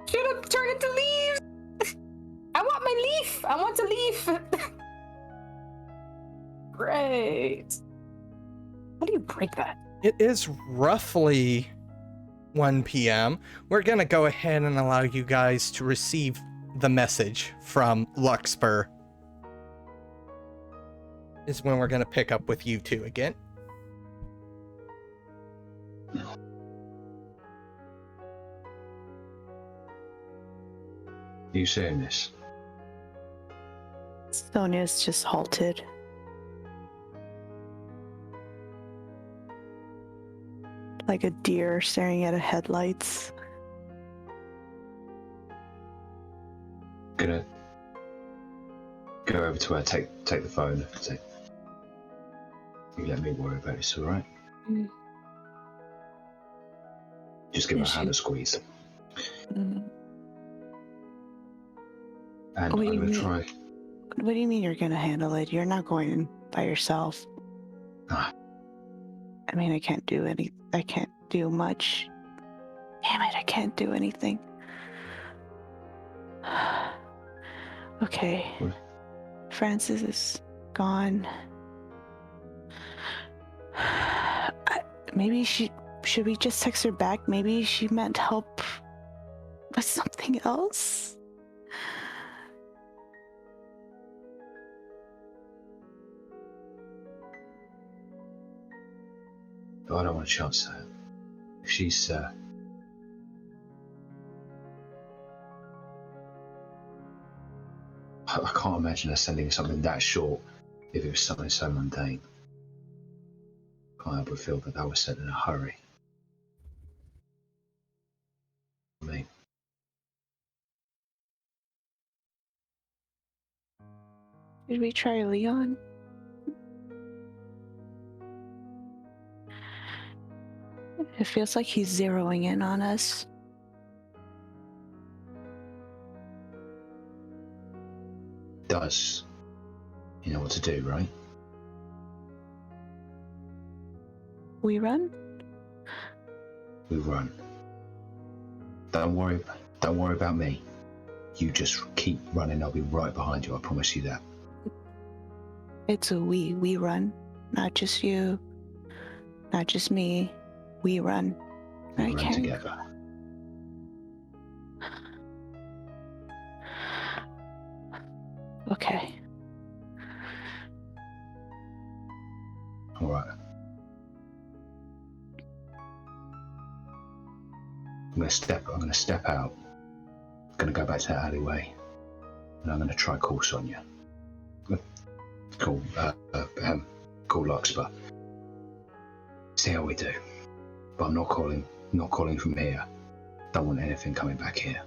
Should have turned into leaves. I want my leaf. I want a leaf. Great. How do you break that? It is roughly 1 p.m. We're gonna go ahead and allow you guys to receive the message from Larkspur. Is when we're gonna pick up with you two again. You saying this? Sonya's just halted. Like a deer staring at a headlights. Gonna go over to her, take the phone, say, you let me worry about it, it's alright? Mm. Just give her a hand a squeeze. Mm. And What I'm do you gonna mean? try. What do you mean you're gonna handle it? You're not going by yourself. Ah. I mean, I can't do much. Damn it, I can't do anything. Okay. What? Francis is gone. Maybe should we just text her back? Maybe she meant help with something else? I don't want to chance her. If she's I can't imagine her sending something that short if it was something so mundane. Can't help but feel that was sent in a hurry. I mean, Did we try Leon? It feels like he's zeroing in on us. does. You know what to do, right? We run? We run. Don't worry about me. You just keep running, I'll be right behind you, I promise you that. It's a we run. Not just you. Not just me. We run. We Right, run Kang? together. Okay. Alright. I'm gonna step out. I'm gonna go back to that alleyway. And I'm gonna try call Sonya. Call Larkspur. See how we do. But I'm not calling from here. Don't want anything coming back here.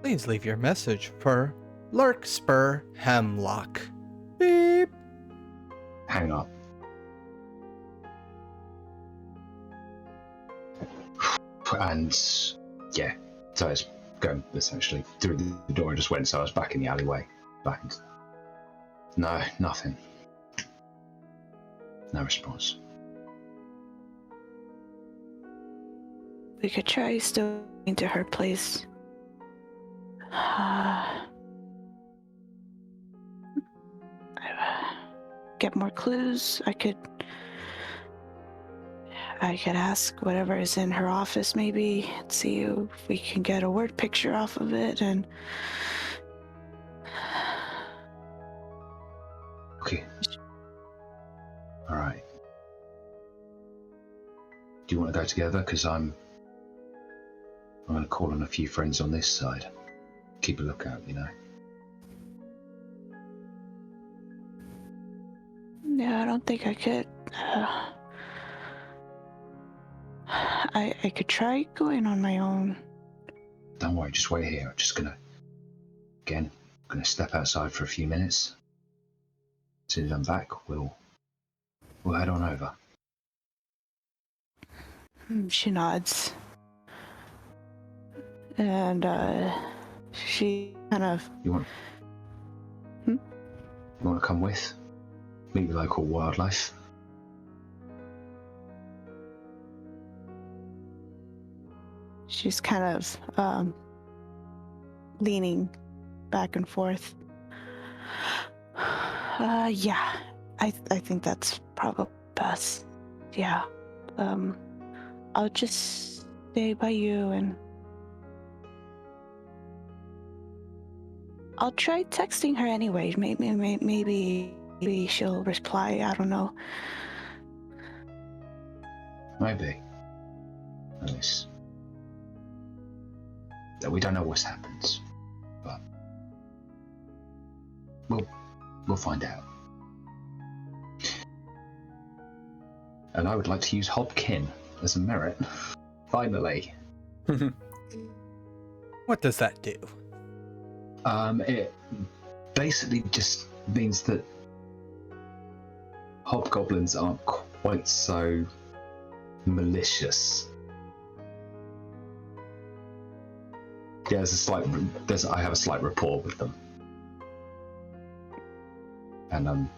Please leave your message for Larkspur Hemlock. Beep. Hang up. And yeah, so I was going essentially through the door and just went, so I was back in the alleyway. No, nothing. No response. We could try still into her place. Get more clues. I could ask whatever is in her office, maybe, and see if we can get a word picture off of it. And Okay. All right. Do you want to go together? Because I'm going to call on a few friends on this side. Keep a lookout, you know. no, I don't think I could. I could try going on my own. Don't worry, just wait here. I'm just gonna step outside for a few minutes. As soon as I'm back, we'll head on over. She nods. And she kind of... You want to come with? Meet the local wildlife? She's kind of leaning back and forth. Yeah, I think that's probably best. Yeah. I'll just stay by you, and I'll try texting her anyway. Maybe she'll reply. I don't know. Maybe. Nice. We don't know what's happened, but we'll find out. And I would like to use Hobkin as a merit. Finally. What does that do? It basically just means that hobgoblins aren't quite so malicious. Yeah, I have a slight rapport with them, and I'm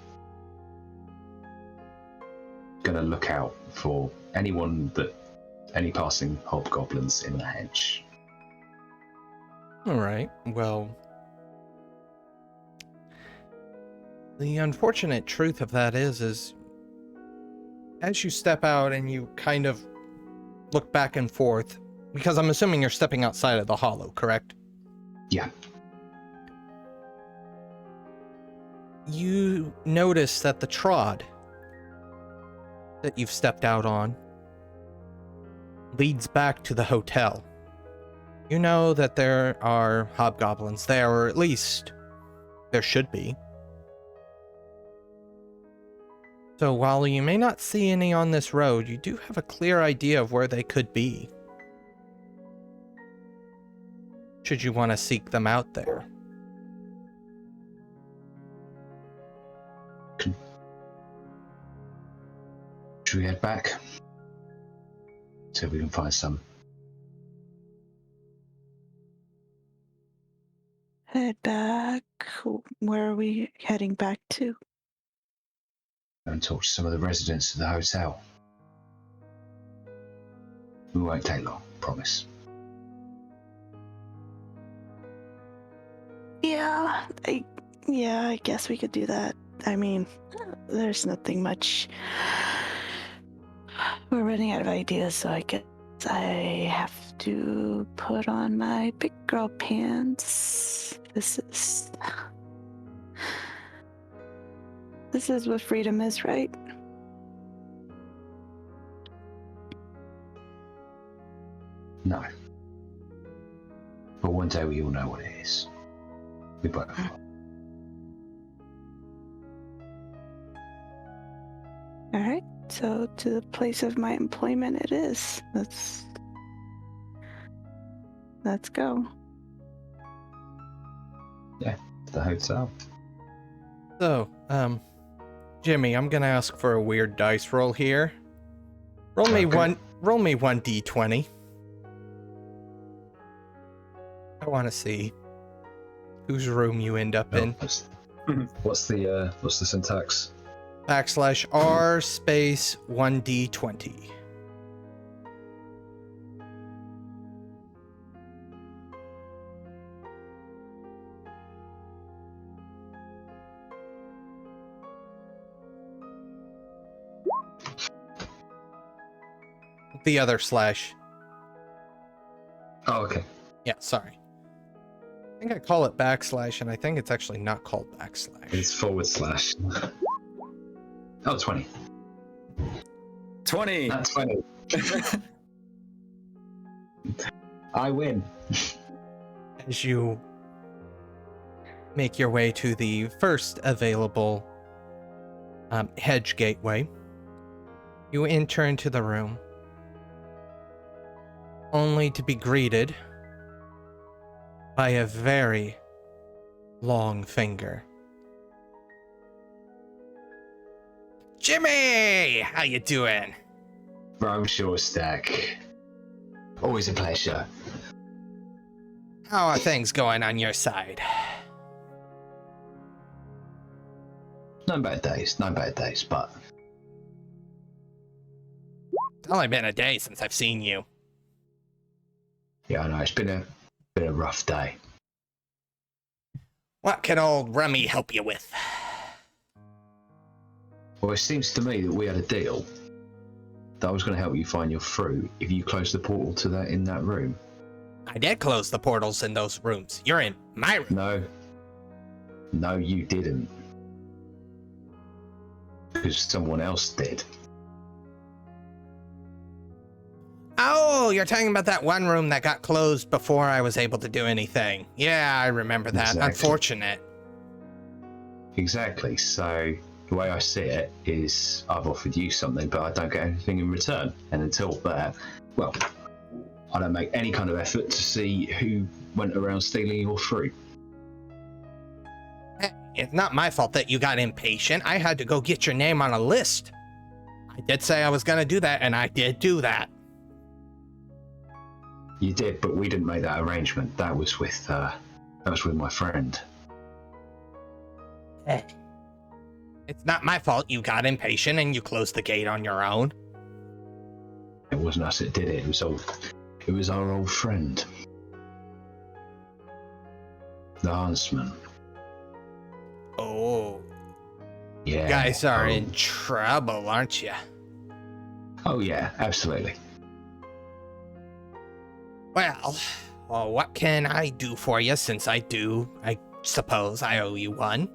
gonna look out for any passing hobgoblins in the hedge. All right. Well, the unfortunate truth of that is as you step out and you kind of look back and forth, because I'm assuming you're stepping outside of the hollow, correct? Yeah. You notice that the trod that you've stepped out on leads back to the hotel. You know that there are hobgoblins there, or at least there should be. So while you may not see any on this road, you do have a clear idea of where they could be, should you want to seek them out there. Should we head back? See if we can find some. Head back. Where are we heading back to? Go and talk to some of the residents of the hotel. We won't take long, promise. Yeah, I guess we could do that. I mean, there's nothing much. We're running out of ideas, so I guess I have to put on my big girl pants. This is what freedom is, right? No. But one day we all know what it is. We both will. All right. So to the place of my employment it is. Let's go. Yeah, the hotel. So, Jimmy, I'm gonna ask for a weird dice roll here. Roll me Okay. Roll me 1d20. I want to see whose room you end up in. What's the syntax? /R space 1d20. The other slash. Oh, okay. Yeah, sorry. I think I call it backslash, and I think it's actually not called backslash. It's /. Oh, 20. 20. That's 20. I win. As you make your way to the first available hedge gateway, you enter into the room, only to be greeted by a very long finger. Jimmy! How you doing? Bro, sure stack. Always a pleasure. How are things going on your side? No bad days, but It's only been a day since I've seen you. Yeah, I know. It's been a rough day. What can old Rummy help you with? Well, it seems to me that we had a deal that I was going to help you find your fruit if you close the portal to that in that room. I did close the portals in those rooms. You're in my room. No, you didn't. Because someone else did. Oh, you're talking about that one room that got closed before I was able to do anything. Yeah, I remember that. Exactly. Unfortunate. Exactly. So the way I see it is I've offered you something, but I don't get anything in return. And until that, well, I don't make any kind of effort to see who went around stealing your fruit. It's not my fault that you got impatient. I had to go get your name on a list. I did say I was going to do that, and I did do that. You did, but we didn't make that arrangement. That was with my friend. It's not my fault you got impatient and you closed the gate on your own. It wasn't us that did it. It was our old friend, the Huntsmen. Oh. Yeah. You guys are in trouble, aren't you? Oh yeah, absolutely. Well, what can I do for you since I suppose I owe you one.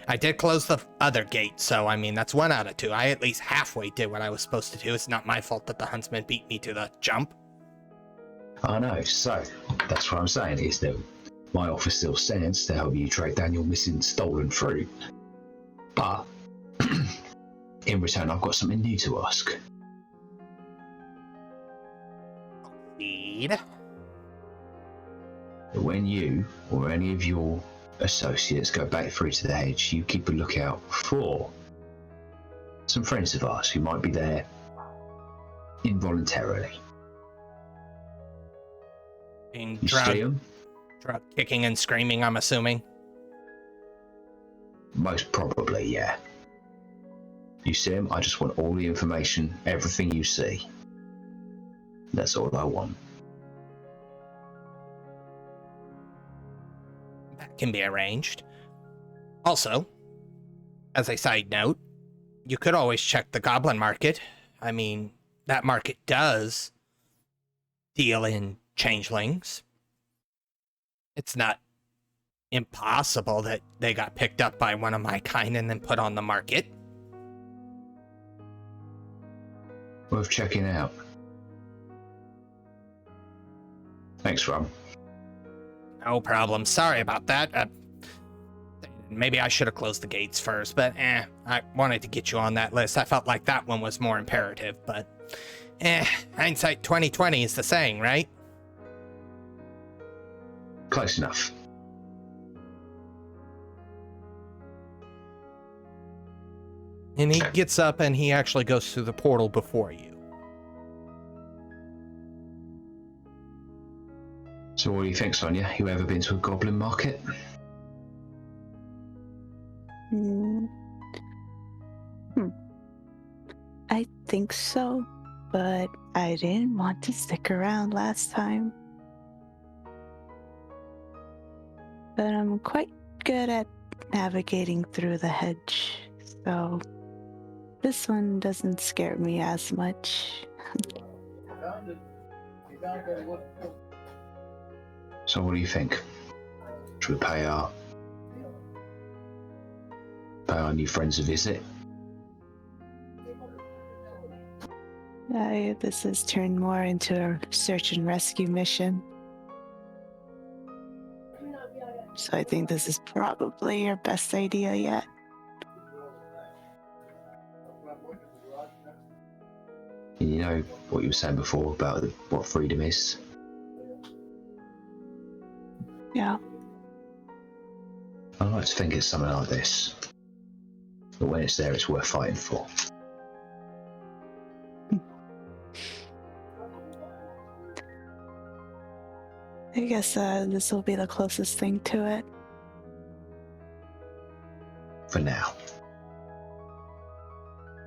I did close the other gate, so I mean, that's 1 out of 2. I at least halfway did what I was supposed to do. It's not my fault that the Huntsmen beat me to the jump. I know, so that's what I'm saying is that my offer still stands to help you track down your missing stolen fruit. But in return, I've got something new to ask. Indeed. When you or any of your associates go back through to the hedge, you keep a lookout for some friends of ours who might be there involuntarily. Being You see them? drug kicking and screaming, I'm assuming. Most probably, yeah. You see them? I just want all the information, everything you see. That's all I want. That can be arranged. Also, as a side note, you could always check the goblin market. I mean, that market does deal in changelings. It's not impossible that they got picked up by one of my kind and then put on the market. Worth checking out. Thanks, Rob. No problem. Sorry about that. Maybe I should have closed the gates first, but I wanted to get you on that list. I felt like that one was more imperative, but hindsight 2020 is the saying, right? Close enough. And he gets up and he actually goes through the portal before you. So what do you think, Sonya? You ever been to a goblin market? I think so, but I didn't want to stick around last time. But I'm quite good at navigating through the hedge, so this one doesn't scare me as much. So what do you think? Should we pay our new friends a visit? This has turned more into a search and rescue mission. So I think this is probably your best idea yet. You know what you were saying before about what freedom is? Yeah. I like to think it's something like this. But when it's there, it's worth fighting for. I guess this will be the closest thing to it. For now.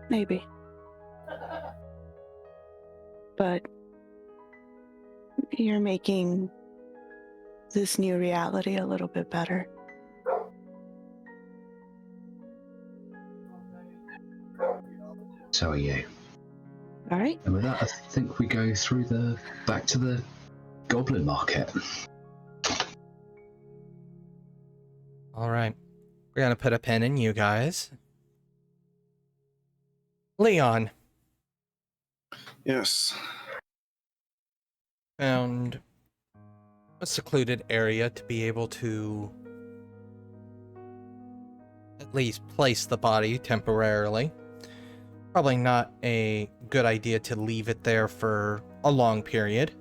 Maybe. But You're making this new reality a little bit better. So are you. All right. And with that, I think we go through back to the goblin market. All right. We're going to put a pin in you guys. Leon Yes. found a secluded area to be able to at least place the body temporarily. Probably not a good idea to leave it there for a long period.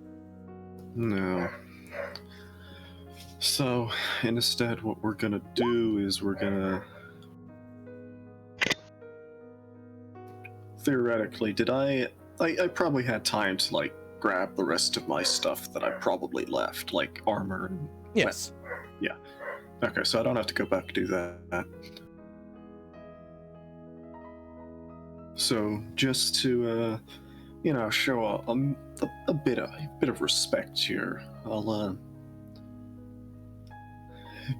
No. So, instead, what we're gonna do is we're gonna... Theoretically, I probably had time to, like, grab the rest of my stuff that I probably left, like armor and... Yes. Yeah. Okay, so I don't have to go back and do that. So, just to, show a bit of respect here, I'll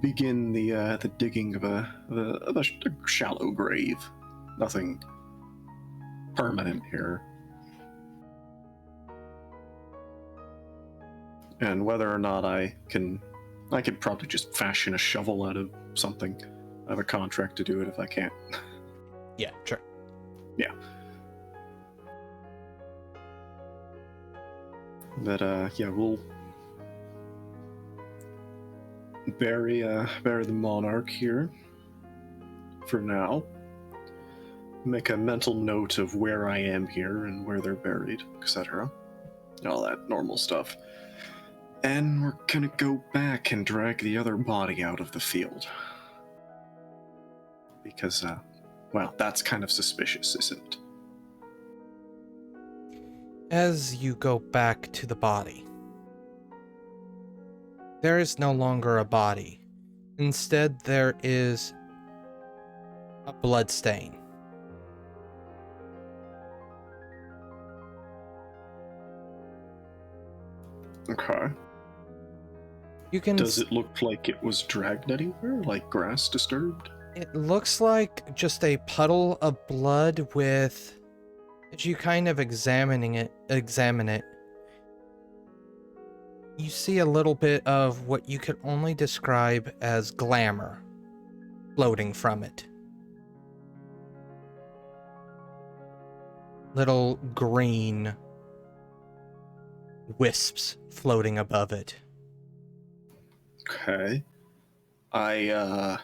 begin the digging of a shallow grave. Nothing permanent here. And whether or not I could probably just fashion a shovel out of something. I have a contract to do it if I can't. Yeah, sure. Yeah. But we'll bury the monarch here for now. Make a mental note of where I am here and where they're buried, etc. All that normal stuff. And we're gonna go back and drag the other body out of the field. Because, that's kind of suspicious, isn't it? As you go back to the body, there is no longer a body. Instead, there is a blood stain. Okay. You can. Does it look like it was dragged anywhere? Like grass disturbed? It looks like just a puddle of blood with, as you kind of examine it, you see a little bit of what you could only describe as glamour floating from it. Little green wisps floating above it. Okay. I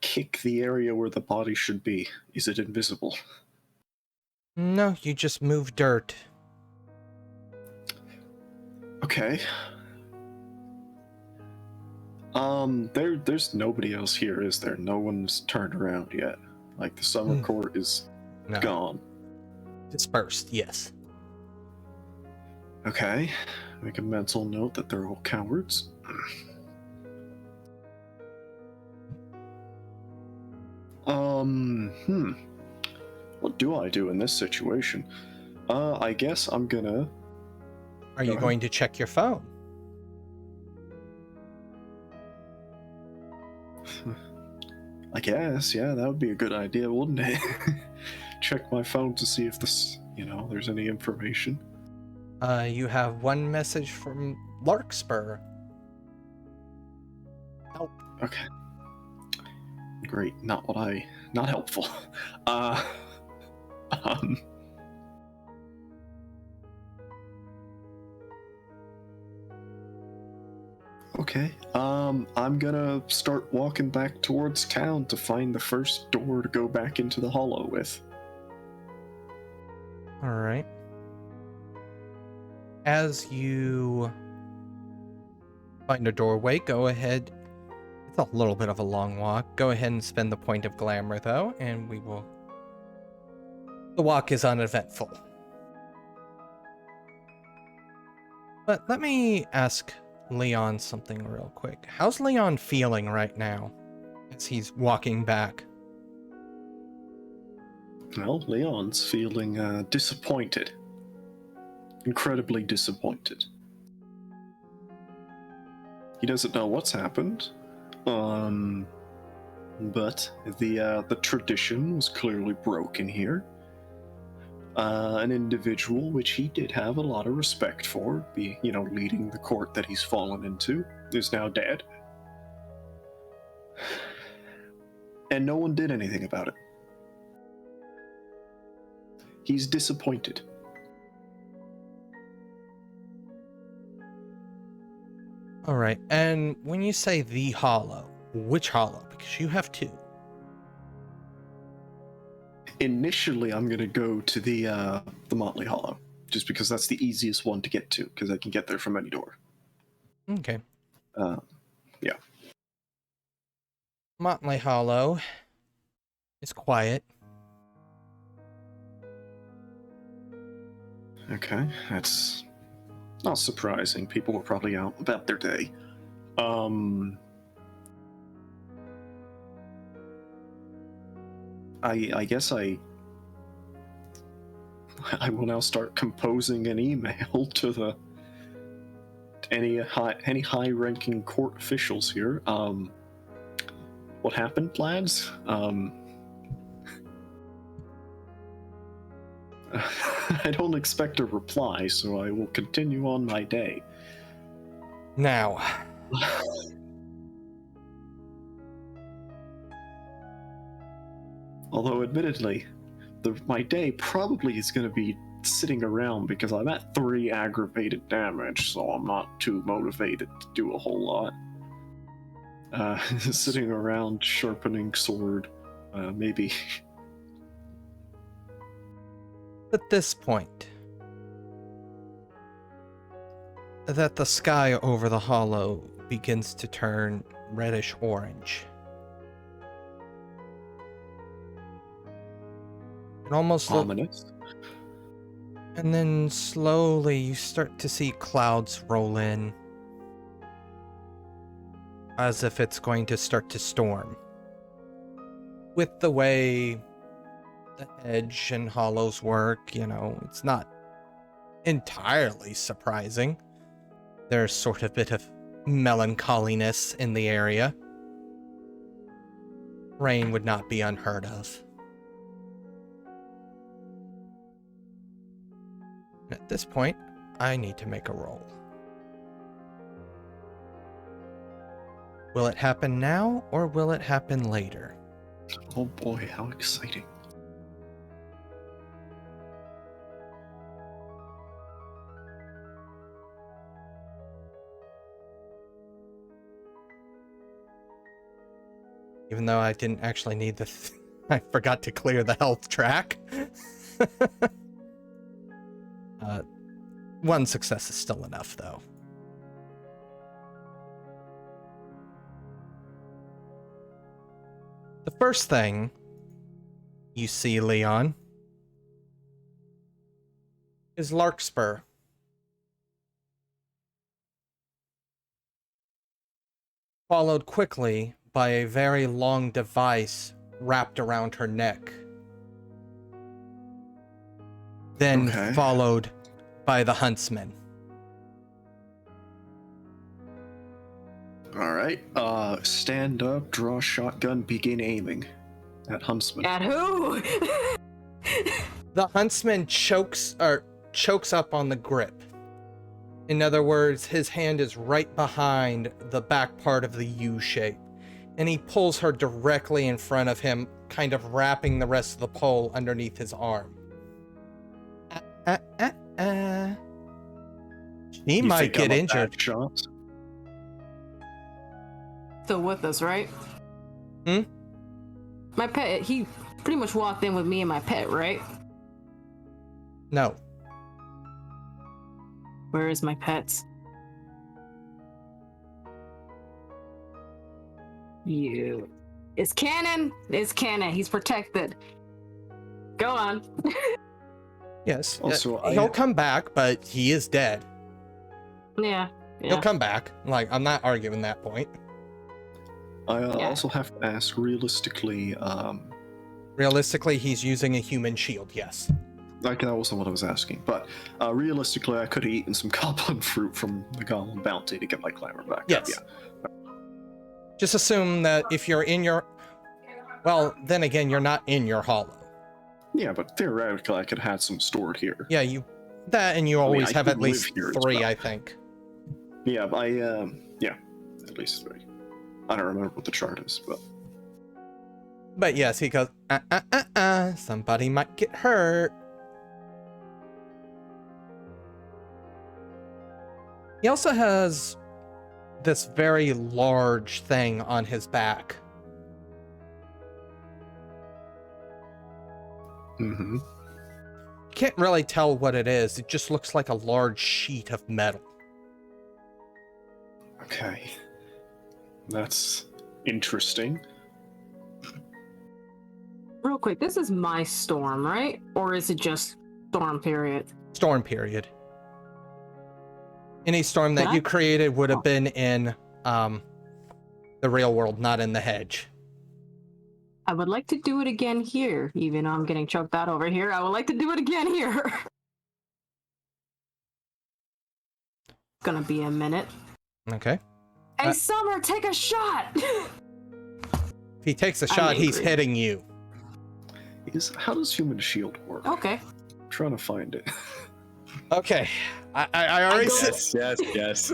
kick the area where the body should be. Is it invisible? No, you just move dirt. Okay. There's nobody else here, is there? No one's turned around yet. Like, the summer court is gone. Dispersed, yes. Okay. Make a mental note that they're all cowards. What do I do in this situation? I guess I'm gonna... Are you going to check your phone? I guess, yeah, that would be a good idea, wouldn't it? Check my phone to see if there's any information. You have one message from Larkspur. Help. Okay. Great, not helpful. Okay, I'm gonna start walking back towards town to find the first door to go back into the hollow with. Alright. As you find a doorway, go ahead. It's a little bit of a long walk. Go ahead and spend the point of glamour, though, and we will... The walk is uneventful. But let me ask Leon something real quick. How's Leon feeling right now as he's walking back? Well, Leon's feeling disappointed. incredibly disappointed. He doesn't know what's happened, but the tradition was clearly broken here. An individual which he did have a lot of respect for, leading the court that he's fallen into, is now dead. And no one did anything about it. He's disappointed. All right, and when you say the hollow, which hollow? Because you have two. Initially, I'm gonna go to the Motley Hollow, just because that's the easiest one to get to, because I can get there from any door. Okay. Yeah. Motley Hollow is quiet. Okay, that's not surprising. People were probably out about their day. I guess I will now start composing an email to any high-ranking court officials here. What happened, lads? I don't expect a reply, so I will continue on my day. Now, although admittedly, my day probably is going to be sitting around because I'm at 3 aggravated damage, so I'm not too motivated to do a whole lot. Sitting around sharpening sword, maybe. at this point, that the sky over the hollow begins to turn reddish orange. It almost Ominous. And then slowly you start to see clouds roll in, as if it's going to start to storm. With the way the Hedge and hollows work, it's not entirely surprising. There's sort of a bit of melancholiness in the area. Rain would not be unheard of. At this point, I need to make a roll. Will it happen now, or will it happen later? Oh boy, how exciting. Even though I didn't actually need the... I forgot to clear the health track. 1 success is still enough, though. The first thing you see, Leon, is Larkspur. Followed quickly by a very long device wrapped around her neck. Then followed by the Huntsmen. Alright, stand up, draw shotgun, begin aiming at Huntsman. At who? The Huntsman chokes up on the grip. In other words, his hand is right behind the back part of the U shape, and he pulls her directly in front of him, kind of wrapping the rest of the pole underneath his arm. She might get injured. Still with us, right? Hmm? My pet, he pretty much walked in with me and my pet, right? No. Where is my pets? It's canon. It's canon. He's protected. Go on. Yes. Also, he'll come back, but he is dead. Yeah. He'll come back. I'm not arguing that point. I also have to ask, realistically... Realistically, he's using a human shield, yes. That wasn't what I was asking. But realistically, I could have eaten some goblin fruit from the goblin bounty to get my glamour back. Yes. Yeah. Just assume that if you're in your... Well, then again, you're not in your hollow. Yeah, but theoretically, I could have had some stored here. Yeah, and you always I have could at least live here as 3, well. I think. Yeah, at least 3. I don't remember what the chart is, but... But yes, he goes, somebody might get hurt. He also has this very large thing on his back. Mm-hmm. You can't really tell what it is. It just looks like a large sheet of metal. Okay. That's interesting. Real quick, this is my storm, right? Or is it just storm period? Storm period. Any storm that you created would have been in the real world, not in the hedge. I would like to do it again here, even though I'm getting choked out over here. I would like to do it again here. It's gonna be a minute. Okay. Hey, Summer, take a shot! If he takes a shot, he's angry. hitting you. How does human shield work? Okay. I'm trying to find it. Okay. I already said... Yes.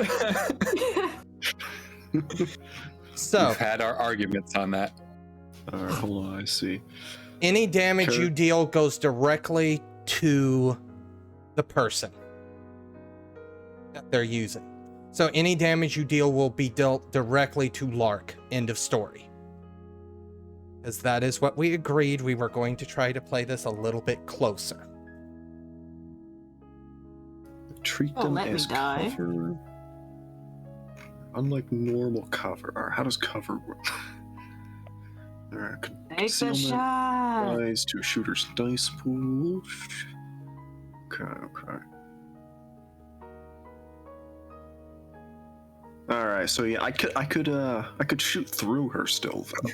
So, We've had our arguments on that. Alright, hold on, I see. any damage you deal goes directly to the person that they're using. So any damage you deal will be dealt directly to Lark. End of story. Because that is what we agreed. We were going to try to play this a little bit closer. Treat Oh, them let me as die. cover. Unlike normal cover. Or how does cover work? Alright, Take the concealment shot! applies to shooter's dice pool. Okay. Alright, so yeah, I could shoot through her still though.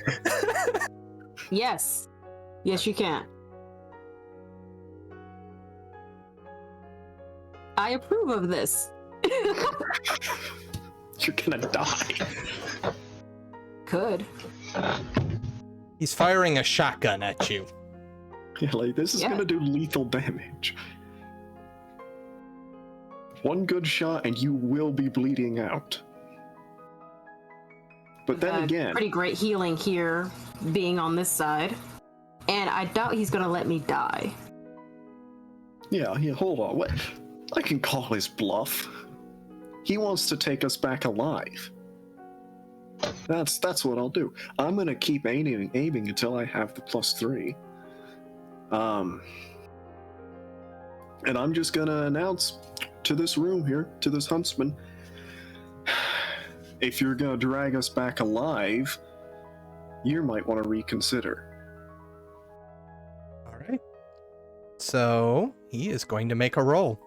Yes. Yes, you can. I approve of this. You're gonna die. Could. He's firing a shotgun at you. Yeah, like this is Yeah. gonna do lethal damage. One good shot and you will be bleeding out. But then again, Pretty great healing here, being on this side. And I doubt he's gonna let me die. yeah, hold on. What? I can call his bluff. He wants to take us back alive. That's what I'll do. I'm gonna keep aiming until I have the +3. And I'm just gonna announce to this room here, to this huntsman, if you're gonna drag us back alive, you might want to reconsider. All right. So he is going to make a roll.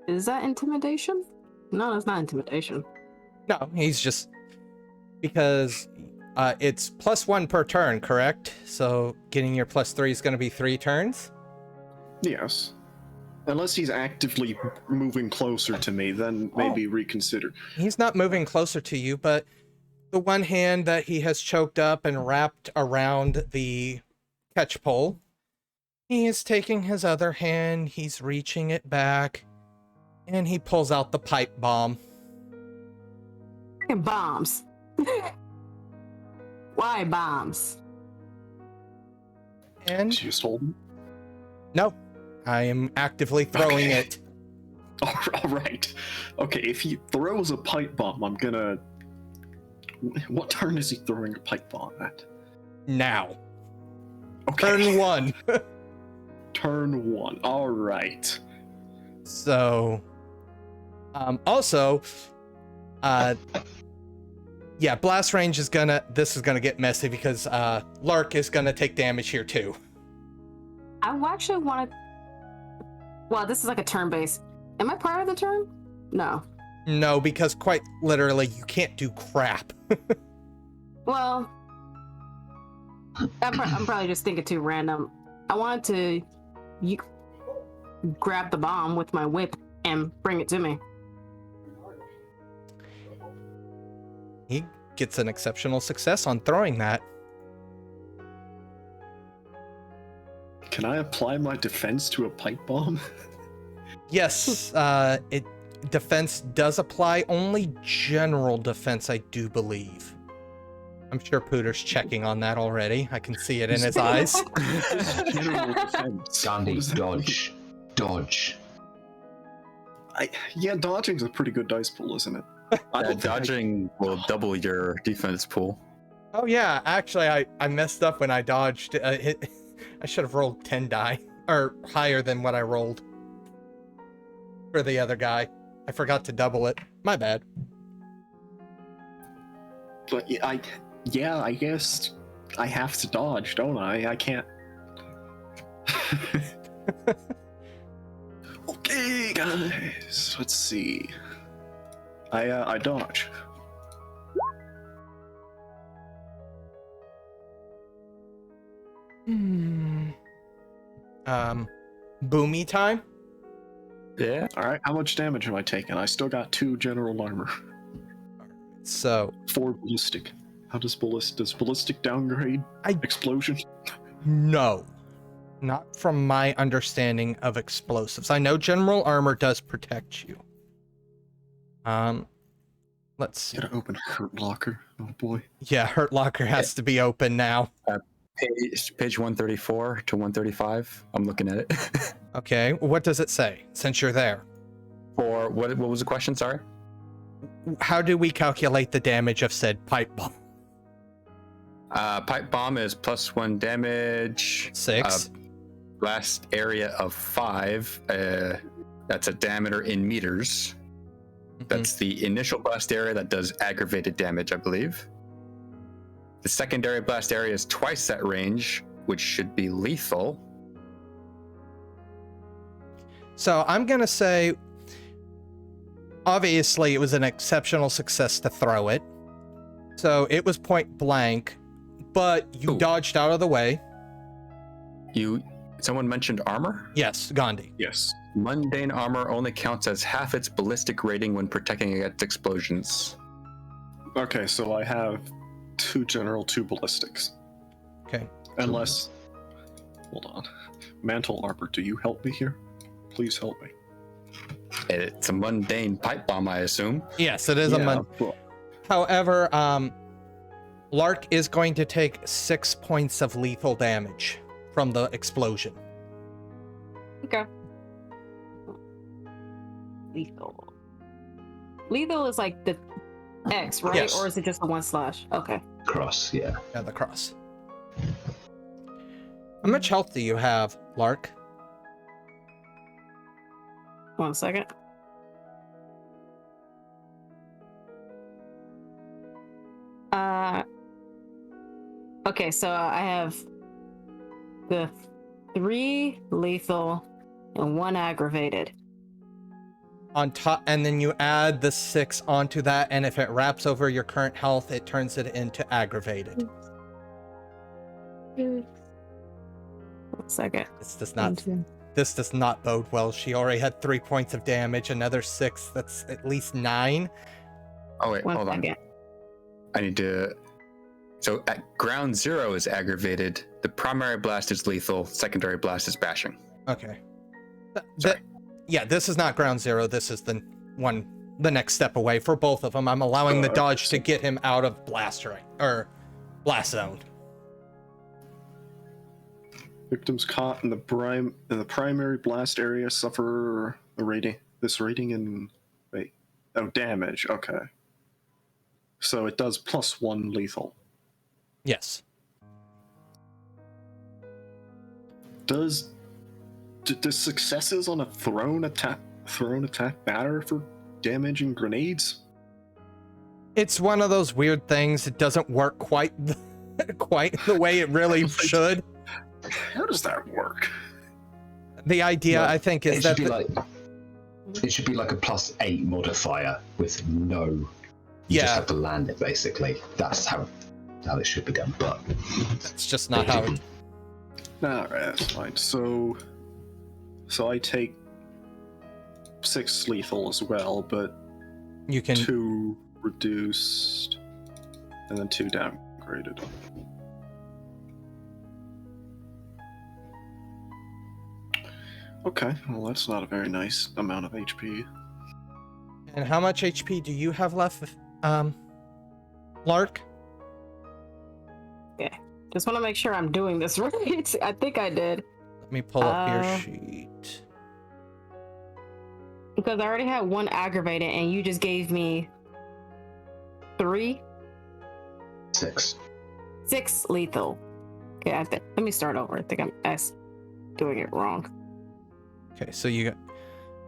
Is that intimidation? No, that's not intimidation. No, he's just... Because it's +1 per turn, correct? So getting your +3 is going to be 3 turns? Yes. Unless he's actively moving closer to me, then maybe reconsider. He's not moving closer to you, but the one hand that he has choked up and wrapped around the catch pole, he is taking his other hand, he's reaching it back, and he pulls out the pipe bomb. Fucking bombs. Why bombs? And She just hold him. no, I am actively throwing Okay. it. All right. Okay, if he throws a pipe bomb, I'm gonna. What turn is he throwing a pipe bomb at? Now. Okay. Turn 1. Turn 1. All right. So, also, yeah, blast range is this is gonna get messy because Lark is gonna take damage here too. I actually want to. Well, this is like a turn base. Am I part of the turn? No. No, because quite literally, you can't do crap. Well, I'm probably just thinking too random. I wanted to you grab the bomb with my whip and bring it to me. He gets an exceptional success on throwing that. Can I apply my defense to a pipe bomb? Yes, defense does apply. Only general defense, I do believe. I'm sure Pooter's checking on that already. I can see it in his eyes. General defense. Gandhi, What does that mean? dodge. Yeah, dodging's a pretty good dice pool, isn't it? Dodging will double your defense pool. Oh yeah, actually, I messed up when I dodged. I should have rolled 10 die, or higher than what I rolled for the other guy. I forgot to double it. My bad. But I guess I have to dodge, don't I? I can't. Okay, guys, let's see. I dodge. Boomy time? Yeah. All right, how much damage am I taking? I still got 2 general armor, So, 4 ballistic. How does ballistic downgrade explosion? no. Not from my understanding of explosives. I know general armor does protect you. Let's see. Gotta open Hurt Locker. Oh boy. Yeah, Hurt Locker has to be open now. Page 134 to 135. I'm looking at it. Okay, what does it say, since you're there? Or what was the question? Sorry. How do we calculate the damage of said pipe bomb? Pipe bomb is +1 damage. 6. Blast area of 5. That's a diameter in meters. That's the initial blast area that does aggravated damage, I believe. The secondary blast area is twice that range, which should be lethal. So I'm going to say, obviously, it was an exceptional success to throw it. So it was point blank, but you dodged out of the way. Someone mentioned armor? Yes, Gandhi. Yes. Mundane armor only counts as half its ballistic rating when protecting against explosions. Okay, so I have 2 general, 2 ballistics. Okay. Unless, hold on. Mantle armor, do you help me here? Please help me. It's a mundane pipe bomb, I assume. Yes, it is well, However, Lark is going to take 6 points of lethal damage from the explosion. Okay. Lethal is like the X, right? Yes. Or is it just the 1/? Okay. Cross, yeah. Yeah, the cross. How much health do you have, Lark? 1 second. Okay, so I have the 3 lethal and 1 aggravated. On top, and then you add the 6 onto that, and if it wraps over your current health, it turns it into aggravated. 1 second. This does not bode well. She already had 3 points of damage, another 6, that's at least 9. Oh wait, 1 hold on. second. I need to. So at ground 0 is aggravated. The primary blast is lethal. Secondary blast is bashing. Okay. Sorry. Yeah, this is not ground 0. This is the next step away for both of them. I'm allowing the dodge to get him out of blast blast zone. victims caught in the primary blast area suffer a rating. This rating in damage. Okay. So it does +1 lethal. Yes. Does successes on a thrown attack matter for damage and grenades? It's one of those weird things. It doesn't work quite the way it really should. How does that work? The idea, I think, is that it should be like a +8 modifier with no. You just have to land it, basically. That's how it should be done, but it's just not how it. Alright, that's fine. So So I take 6 lethal as well, but You can 2 reduced, and then 2 downgraded. Okay, well that's not a very nice amount of HP. And how much HP do you have left, Lark? Just want to make sure I'm doing this right. I think I did. Let me pull up your sheet. Because I already had 1 aggravated and you just gave me 3? 6. 6 lethal. Okay, let me start over. I think I'm doing it wrong. Okay, so you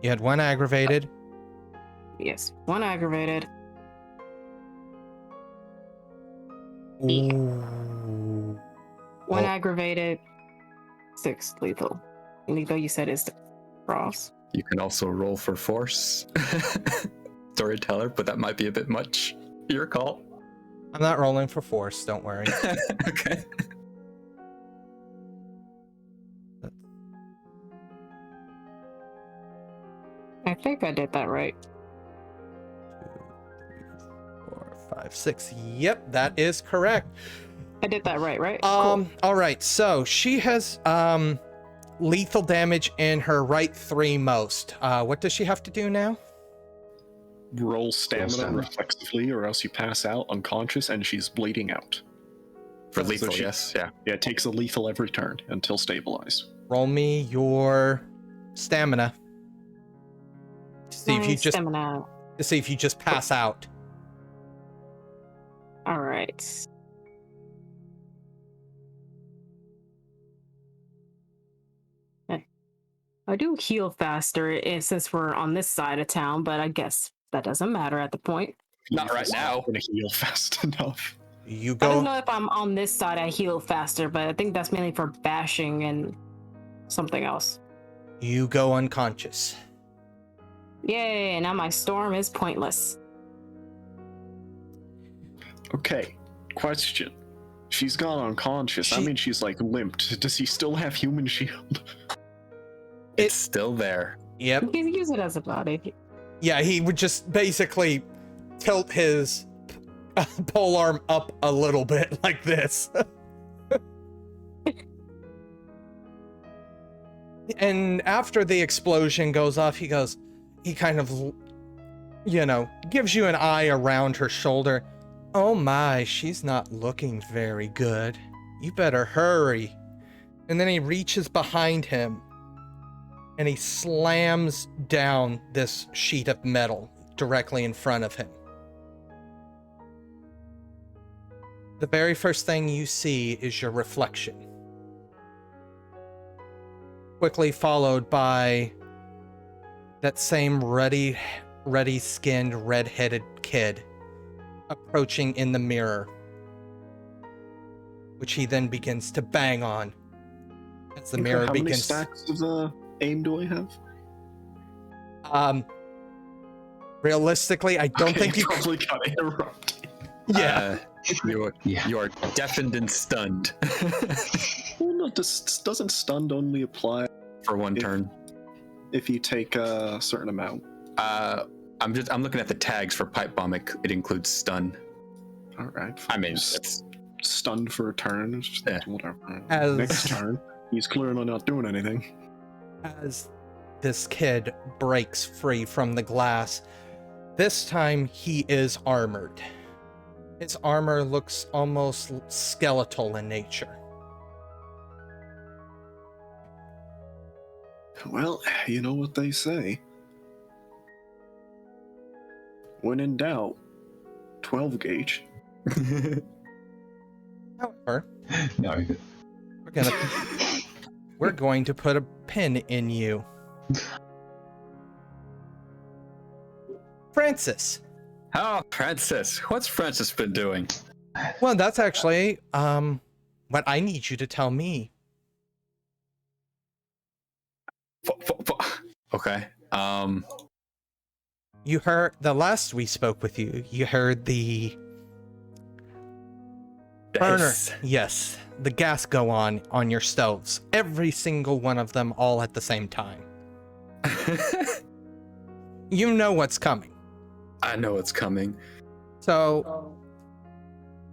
had 1 aggravated. Yes, 1 aggravated. Ooh. 1 Oh. aggravated, 6 lethal. Lethal, you said is the cross. You can also roll for force. Storyteller, but that might be a bit much. Your call. I'm not rolling for force, don't worry. Okay. I think I did that right. 2, 3, 4, 5, 6. Yep, that is correct. I did that right? Cool. All right. So she has lethal damage in her right 3 most. What does she have to do now? Roll stamina reflexively, or else you pass out unconscious and she's bleeding out. For So lethal, she- yes. Yeah. Yeah, it takes a lethal every turn until stabilized. Roll me your stamina. To see if you just Stamina. to see if you just pass out. All right. I do heal faster since we're on this side of town, but I guess that doesn't matter at the point. Not right now. I'm gonna heal fast enough. You I don't go. know if I'm on this side, I heal faster, but I think that's mainly for bashing and something else. You go unconscious. Yay, now my storm is pointless. Okay, question. She's gone unconscious. That means she's like limped. Does he still have human shield? It's still there. Yep. You can use it as a body. Yeah, he would just basically tilt his pole arm up a little bit like this. And after the explosion goes off, he kind of, gives you an eye around her shoulder. Oh my, she's not looking very good. You better hurry. And then he reaches behind him and he slams down this sheet of metal directly in front of him. The very first thing you see is your reflection, quickly followed by that same ruddy-skinned, red-headed kid approaching in the mirror, which he then begins to bang on as the mirror How begins. many stacks of aim do I have? Realistically, I don't think you probably got interrupted. Yeah. You are deafened and stunned Well, no, doesn't stunned only apply for 1 turn. if you take a certain amount? I'm looking at the tags for pipe bomb. It includes stun. All right. I mean, Just it's stunned for a turn. It's just Yeah. whatever. As- Next turn, he's clearly not doing anything. As this kid breaks free from the glass, this time he is armored. His armor looks almost skeletal in nature. Well, you know what they say. When in doubt, 12 gauge. However, No. we're going to put a pin in you. Francis. Oh, Francis. What's Francis been doing? Well, that's actually what I need you to tell me. Okay. You heard the last we spoke with you. You heard the burner. Yes. Yes, the gas go on your stoves. Every single one of them, all at the same time. You know what's coming. I know it's coming. So,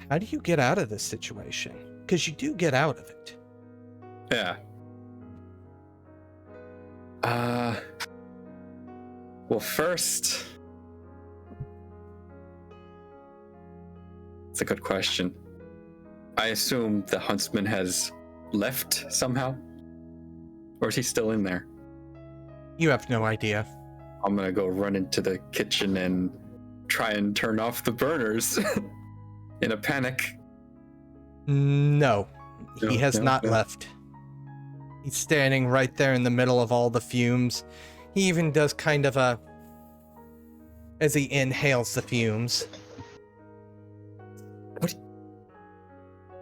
how do you get out of this situation? Because you do get out of it. Yeah. Well, first, it's a good question. I assume the Huntsman has left somehow? Or is he still in there? You have no idea. I'm gonna go run into the kitchen and try and turn off the burners in a panic. No, he has No. not left. He's standing right there in the middle of all the fumes. He even does kind of a... as he inhales the fumes.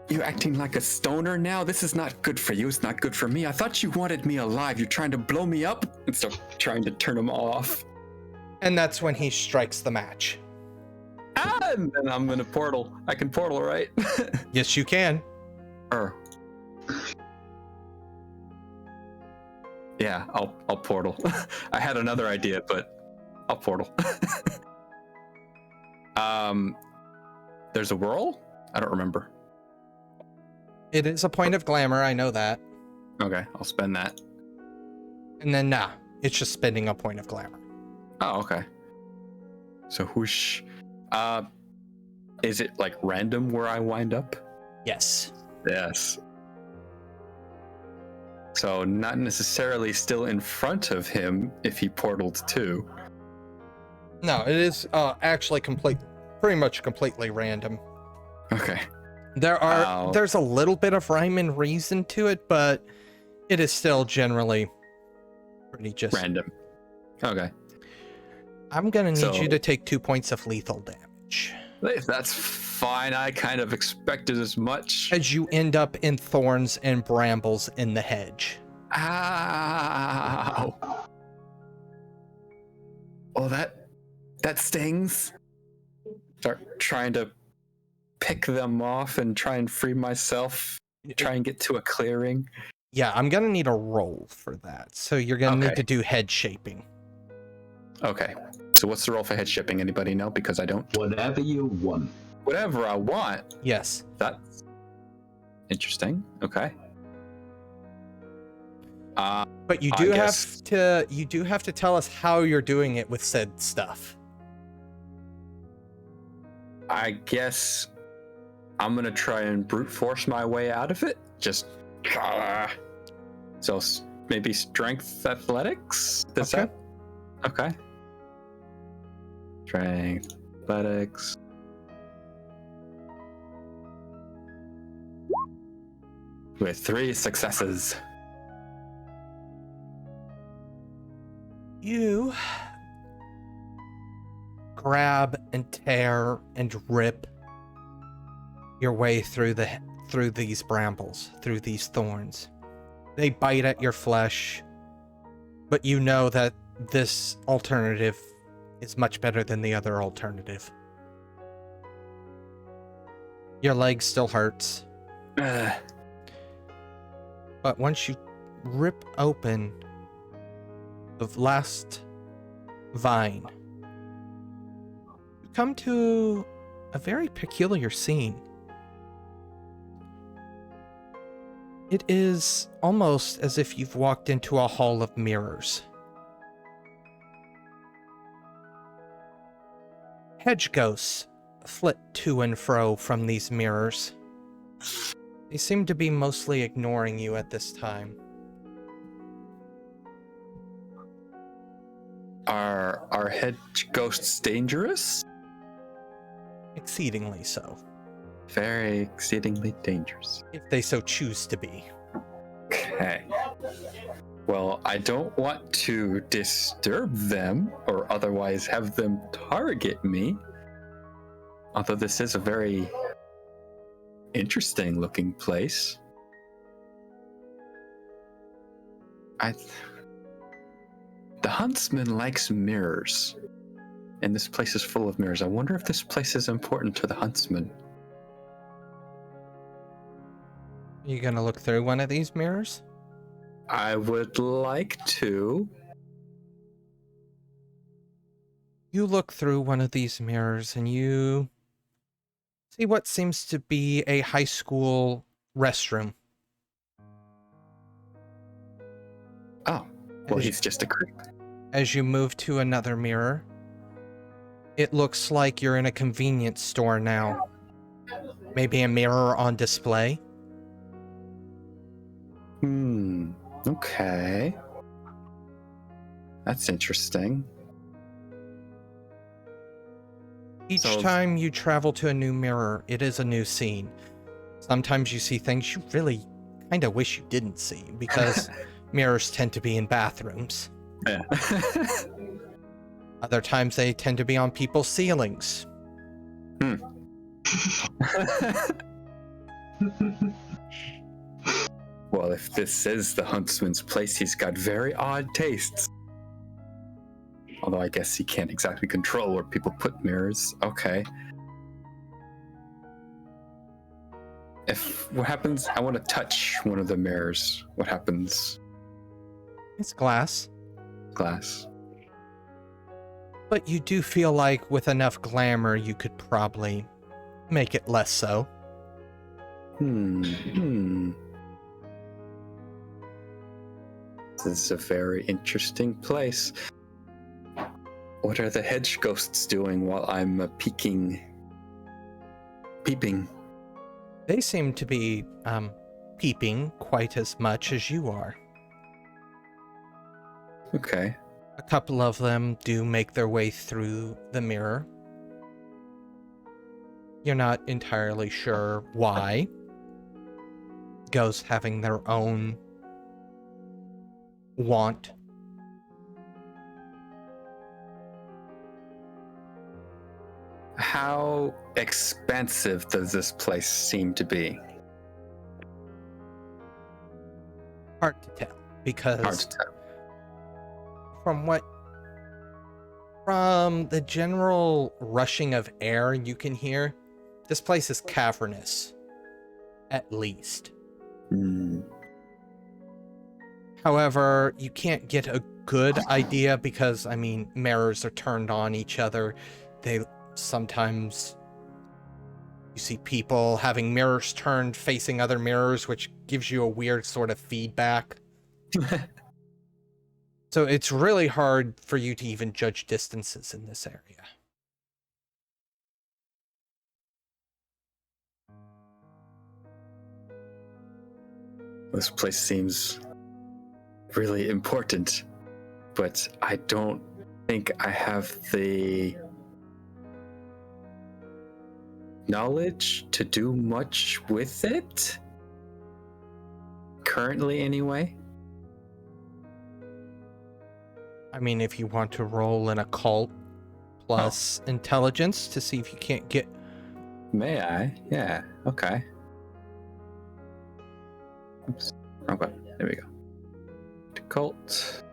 You acting like a stoner now? This is not good for you. It's not good for me. I thought you wanted me alive. You're trying to blow me up and start trying to turn them off. And that's when he strikes the match. And then I'm gonna portal. I can portal, right? Yes, you can. Yeah, I'll portal. I had another idea, but I'll portal. There's a whirl? I don't remember. It is a point of glamour, I know that. Okay, I'll spend that. And then, nah, it's just spending a point of glamour. Oh, okay. So whoosh. Is it like random where I wind up? Yes. Yes. So not necessarily still in front of him if he portaled too. No, it is actually pretty much completely random. Okay. There's a little bit of rhyme and reason to it, but it is still generally pretty just random. Okay. I'm gonna need you to take 2 points of lethal damage. That's fine. I kind of expected as much. As you end up in thorns and brambles in the hedge. Ow. Oh, that stings. Start trying to pick them off and try and free myself. Try and get to a clearing. Yeah, I'm gonna need a roll for that. So you're gonna need to do head shaping. Okay. So what's the roll for head shaping? Anybody know? Because I don't. Whatever you want. Whatever I want. Yes. That's interesting. Okay. But you do have to tell us how you're doing it with said stuff. I guess I'm gonna try and brute force my way out of it. Just so maybe strength athletics. Does that? Okay. Strength athletics. With 3 successes. You grab and tear and rip your way through these brambles, through these thorns. They bite at your flesh, but you know that this alternative is much better than the other alternative. Your leg still hurts. But once you rip open the last vine, you come to a very peculiar scene. It is almost as if you've walked into a hall of mirrors. Hedge ghosts flit to and fro from these mirrors. They seem to be mostly ignoring you at this time. Are hedge ghosts dangerous? Exceedingly so. Very exceedingly dangerous. If they so choose to be. Okay. Well, I don't want to disturb them or otherwise have them target me. Although this is a very interesting looking place. The Huntsman likes mirrors. And this place is full of mirrors. I wonder if this place is important to the Huntsman. You gonna look through one of these mirrors? I would like to. You look through one of these mirrors and you see what seems to be a high school restroom. Oh, well, he's just a creep. As you move to another mirror, it looks like you're in a convenience store now. Maybe a mirror on display. Okay. That's interesting. Each time you travel to a new mirror, it is a new scene. Sometimes you see things you really kind of wish you didn't see, because mirrors tend to be in bathrooms. Yeah. Other times they tend to be on people's ceilings. Well, if this is the Huntsman's place, he's got very odd tastes. Although I guess he can't exactly control where people put mirrors. Okay. What happens? I want to touch one of the mirrors. What happens? It's glass. Glass. But you do feel like with enough glamour, you could probably make it less so. This is a very interesting place. What are the hedge ghosts doing while I'm peeping? They seem to be peeping quite as much as you are. Okay. A couple of them do make their way through the mirror. You're not entirely sure why. Ghosts having their own want. How expensive does this place seem to be? Hard to tell, because Hard to tell. From the general rushing of air you can hear, this place is cavernous, at least. However, you can't get a good idea because, I mean, mirrors are turned on each other. Sometimes you see people having mirrors turned facing other mirrors, which gives you a weird sort of feedback. So it's really hard for you to even judge distances in this area. This place seems really important, but I don't think I have the knowledge to do much with it. Currently, anyway. I mean, if you want to roll an occult plus intelligence to see if you can't get... May I? Yeah, okay. Oops. Okay, there we go. Occult.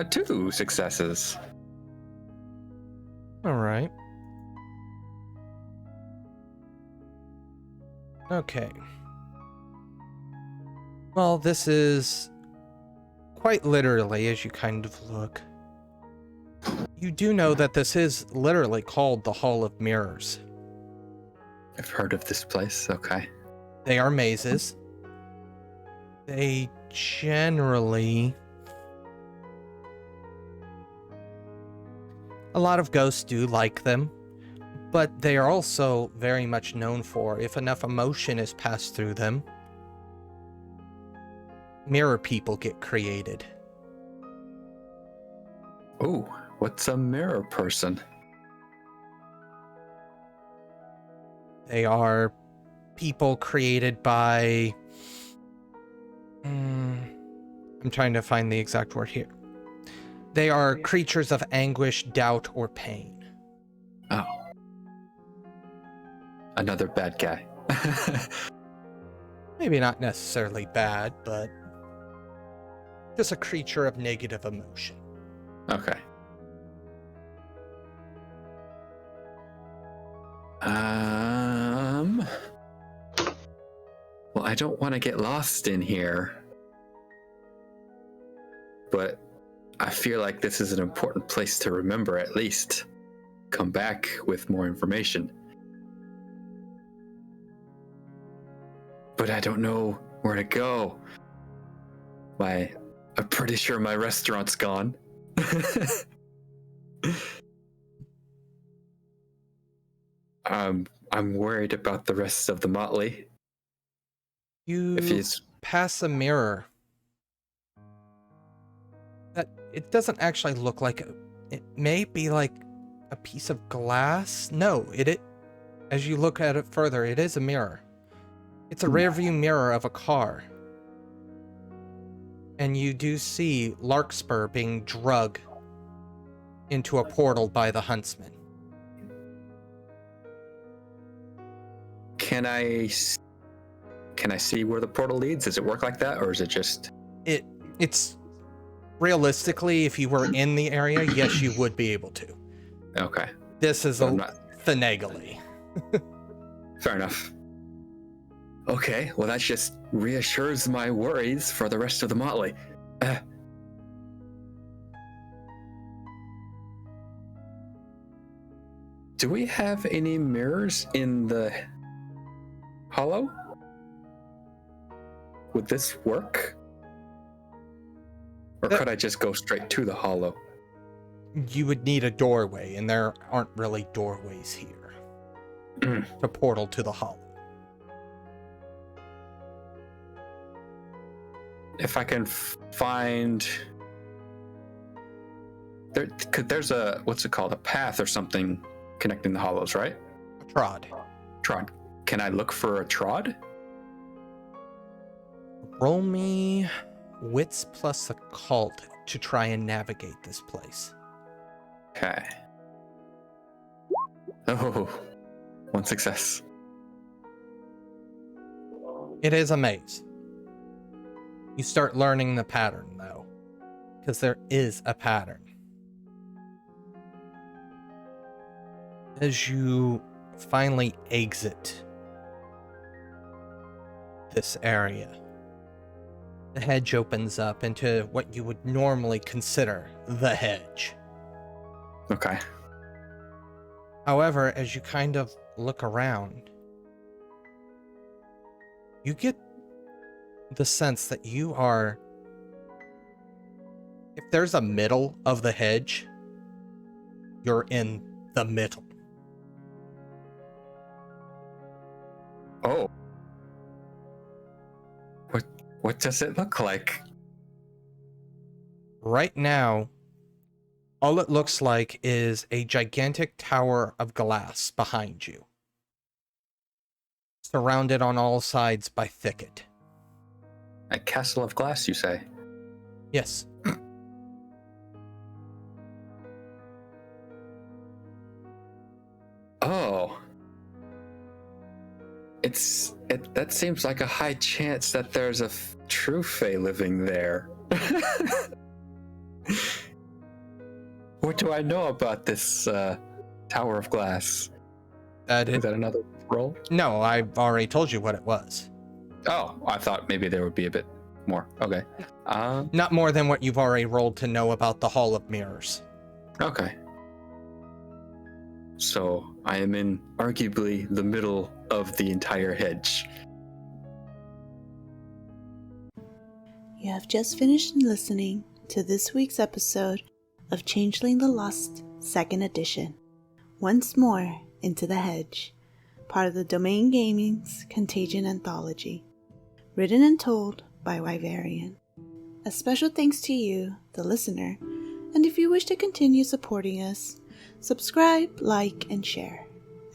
Two successes. All right. Okay. Well, this is quite literally, as you kind of look. You do know that this is literally called the Hall of Mirrors. I've heard of this place, okay. They are mazes. They generally... A lot of ghosts do like them, but they are also very much known for, if enough emotion is passed through them, mirror people get created. Ooh, what's a mirror person? They are people created by... I'm trying to find the exact word here. They are creatures of anguish, doubt, or pain. Oh. Another bad guy. Maybe not necessarily bad, but just a creature of negative emotion. Okay. Well, I don't want to get lost in here. but I feel like this is an important place to remember at least. Come back with more information. But I don't know where to go. I'm pretty sure my restaurant's gone. I'm worried about the rest of the motley. You If he's pass a mirror. That it doesn't actually look like it may be like a piece of glass. No, as you look at it further, it is a mirror. It's a rear view mirror of a car. And you do see Larkspur being drugged into a portal by the Huntsmen. Can I see where the portal leads? Does it work like that, or is it just... It's realistically, if you were in the area, yes, you would be able to. Okay. This is finagly. Fair enough. Okay, well that just reassures my worries for the rest of the motley. Do we have any mirrors in the hollow? Would this work? Or could I just go straight to the hollow? You would need a doorway, and there aren't really doorways here to portal to the hollow. If I can find... There's a, what's it called? A path or something connecting the hollows, right? A trod. Trod. Can I look for a trod? Roll me wits plus occult to try and navigate this place. Okay. Oh, one success. It is a maze. You start learning the pattern, though, because there is a pattern. As you finally exit this area, the hedge opens up into what you would normally consider the hedge. Okay. However, as you kind of look around, you get the sense that you are... If there's a middle of the hedge, you're in the middle. Oh. What does it look like? Right now, all it looks like is a gigantic tower of glass behind you, surrounded on all sides by thicket. A castle of glass, you say? Yes. Oh. That seems like a high chance that there's a true fae living there. What do I know about this tower of glass? Is that another roll? No, I've already told you what it was. Oh, I thought maybe there would be a bit more. Okay. Not more than what you've already rolled to know about the Hall of Mirrors. Okay. So I am in arguably the middle of the entire hedge. You have just finished listening to this week's episode of Changeling the Lost 2nd Edition, Once More Into the Hedge, part of the Domain Gaming's Contagion Anthology, written and told by Wyverian. A special thanks to you, the listener, and if you wish to continue supporting us, subscribe, like, and share.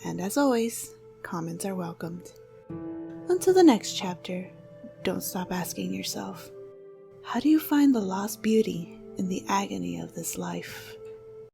And as always, comments are welcomed. Until the next chapter, don't stop asking yourself, how do you find the lost beauty in the agony of this life?